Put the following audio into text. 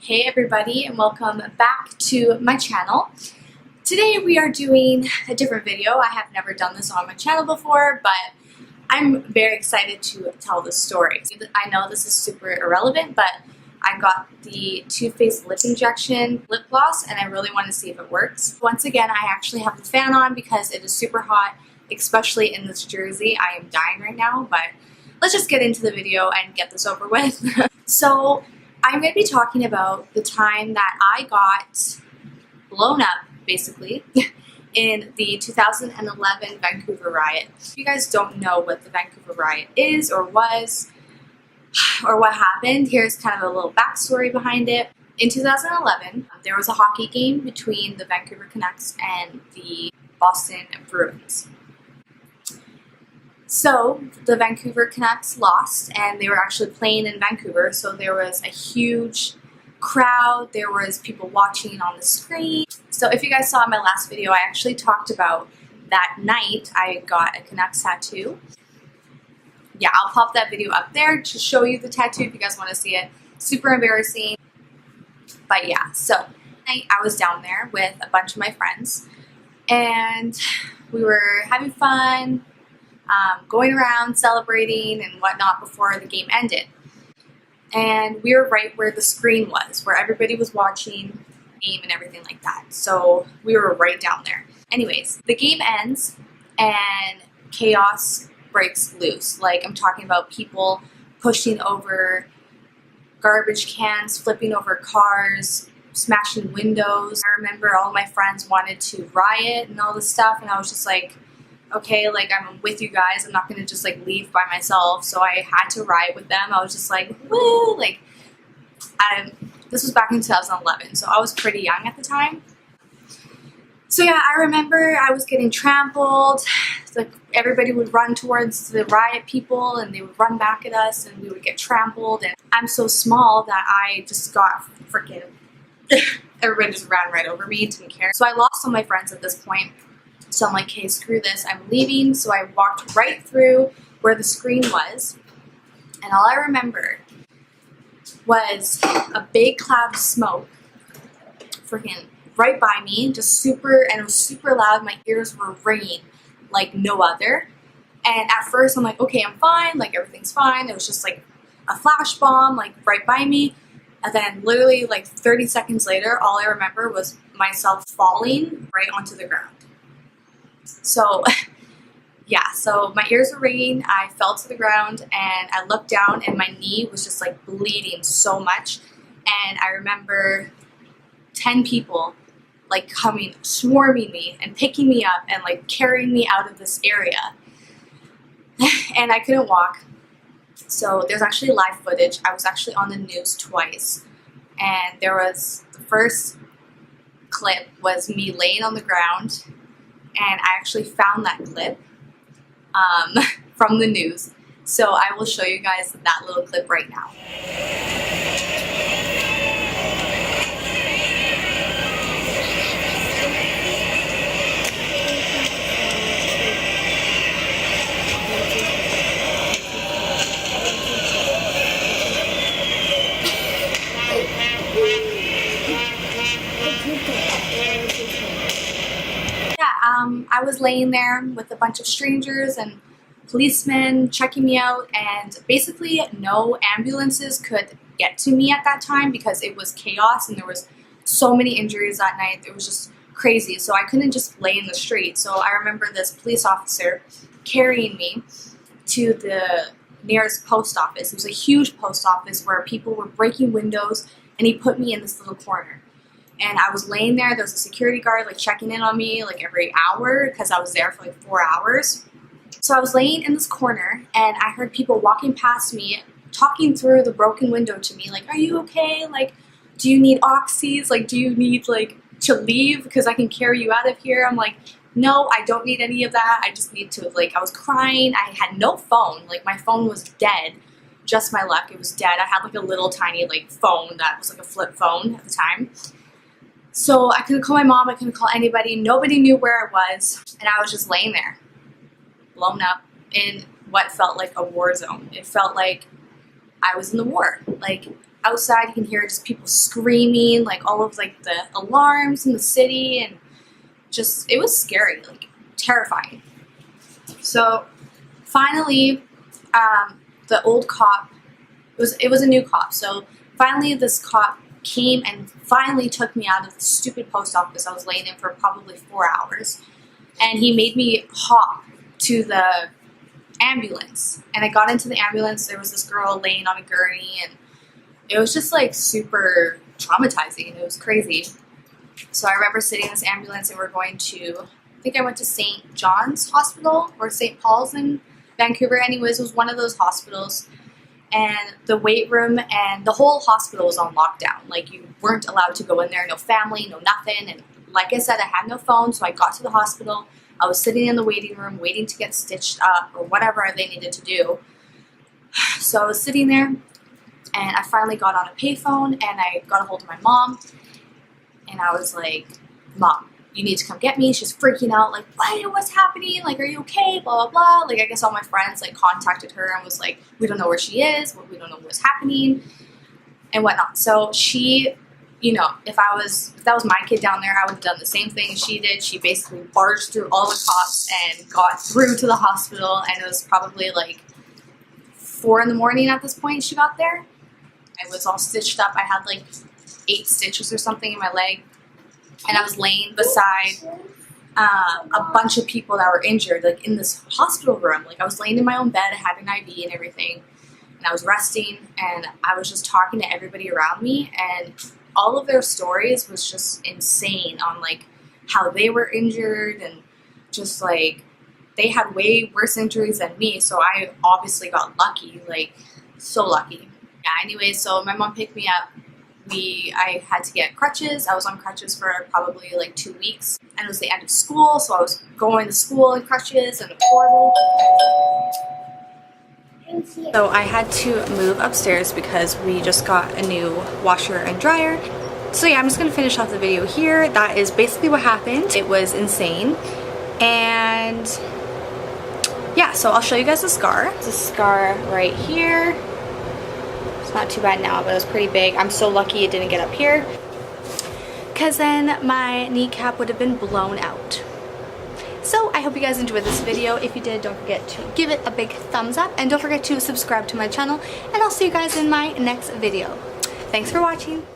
Hey everybody, and welcome back to my channel. Today we are doing a different video. I have never done this on my channel before, but I'm very excited to tell this story. I know this is super irrelevant, but I got the Too Faced lip injection lip gloss and I really want to see if it works. Once again, I actually have the fan on because it is super hot, especially in this jersey. I am dying right now, but let's just get into the video and get this over with. So I'm going to be talking about the time that I got blown up, basically, in the 2011 Vancouver Riot. If you guys don't know what the Vancouver Riot is or was, or what happened, here's kind of a little backstory behind it. In 2011, there was a hockey game between the Vancouver Canucks and the Boston Bruins. So the Vancouver Canucks lost, and they were actually playing in Vancouver, so there was a huge crowd. There was people watching on the screen. So if you guys saw my last video, I actually talked about that night I got a Canucks tattoo. Yeah, I'll pop that video up there to show you the tattoo if you guys want to see it. Super embarrassing. But yeah, so I was down there with a bunch of my friends, and we were having fun, going around celebrating and whatnot before the game ended. And we were right where the screen was, where everybody was watching the game and everything like that. So we were right down there. Anyways, the game ends and chaos breaks loose. Like, I'm talking about people pushing over garbage cans, flipping over cars, smashing windows. I remember all my friends wanted to riot and all this stuff, and I was just like, okay, like, I'm with you guys. I'm not going to just, like, leave by myself. So I had to riot with them. I was just like, woo! Like, this was back in 2011, so I was pretty young at the time. So yeah, I remember I was getting trampled. Like, everybody would run towards the riot people, and they would run back at us, and we would get trampled. And I'm so small that I just got freaking... everybody just ran right over me, didn't care. So I lost all my friends at this point. So I'm like, hey, screw this, I'm leaving. So I walked right through where the screen was, and all I remember was a big cloud of smoke freaking right by me, just super, and it was super loud. My ears were ringing like no other. And at first I'm like, okay, I'm fine, like, everything's fine. It was just like a flash bomb, like, right by me. And then literally like 30 seconds later, all I remember was myself falling right onto the ground. So, yeah, so my ears were ringing, I fell to the ground, and I looked down, and my knee was just, like, bleeding so much. And I remember 10 people, like, coming, swarming me, and picking me up, and, like, carrying me out of this area. And I couldn't walk. So there's actually live footage. I was actually on the news twice. And there was, the first clip was me laying on the ground. And I actually found that clip from the news. So I will show you guys that little clip right now. I was laying there with a bunch of strangers and policemen checking me out, and basically no ambulances could get to me at that time because it was chaos and there was so many injuries that night. It was just crazy, so I couldn't just lay in the street. So I remember this police officer carrying me to the nearest post office. It was a huge post office where people were breaking windows, and he put me in this little corner. And I was laying there. There was a security guard, like, checking in on me, like, every hour, because I was there for, like, 4 hours. So I was laying in this corner, and I heard people walking past me, talking through the broken window to me, like, are you okay? Like, do you need oxys? Like, do you need, like, to leave because I can carry you out of here? I'm like, no, I don't need any of that. I just need to, like, I was crying. I had no phone. Like, my phone was dead. Just my luck, it was dead. I had, like, a little tiny, like, phone that was, like, a flip phone at the time. So I couldn't call my mom, I couldn't call anybody, nobody knew where I was, and I was just laying there, blown up in what felt like a war zone. It felt like I was in the war. Like, outside you can hear just people screaming, like all of like the alarms in the city, and just, it was scary, like terrifying. So finally, the old cop, it was a new cop, so finally this cop came and finally took me out of the stupid post office. I was laying in for probably 4 hours, and he made me hop to the ambulance. And I got into the ambulance, there was this girl laying on a gurney, and it was just like super traumatizing. It was crazy. So I remember sitting in this ambulance, and we're going to, I think I went to St. John's Hospital or St. Paul's in Vancouver. Anyways, it was one of those hospitals. And the wait room and the whole hospital was on lockdown. Like, you weren't allowed to go in there, no family, no nothing. And like I said, I had no phone, so I got to the hospital. I was sitting in the waiting room waiting to get stitched up or whatever they needed to do. So I was sitting there, and I finally got on a payphone, and I got a hold of my mom. And I was like, Mom, you need to come get me. She's freaking out, like, what's happening? Like, are you okay? Blah, blah, blah. Like, I guess all my friends, like, contacted her and was like, we don't know where she is. We don't know what's happening and whatnot. So she, you know, if that was my kid down there, I would have done the same thing she did. She basically barged through all the cops and got through to the hospital. And it was probably, like, 4 in the morning at this point she got there. I was all stitched up. I had, like, 8 stitches or something in my leg. And I was laying beside a bunch of people that were injured, like in this hospital room. Like, I was laying in my own bed, I had an IV and everything, and I was resting, and I was just talking to everybody around me, and all of their stories was just insane on like how they were injured, and just like they had way worse injuries than me. So I obviously got lucky, like so lucky. Yeah. Anyway, so my mom picked me up. I had to get crutches. I was on crutches for probably like 2 weeks, and it was the end of school, so I was going to school in crutches and horrible. So I had to move upstairs because we just got a new washer and dryer. So yeah, I'm just gonna finish off the video here. That is basically what happened. It was insane, and yeah, so I'll show you guys the scar. It's a scar right here. Not too bad now, but it was pretty big. I'm so lucky it didn't get up here, because then my kneecap would have been blown out. So I hope you guys enjoyed this video. If you did, don't forget to give it a big thumbs up, and don't forget to subscribe to my channel, and I'll see you guys in my next video. Thanks for watching.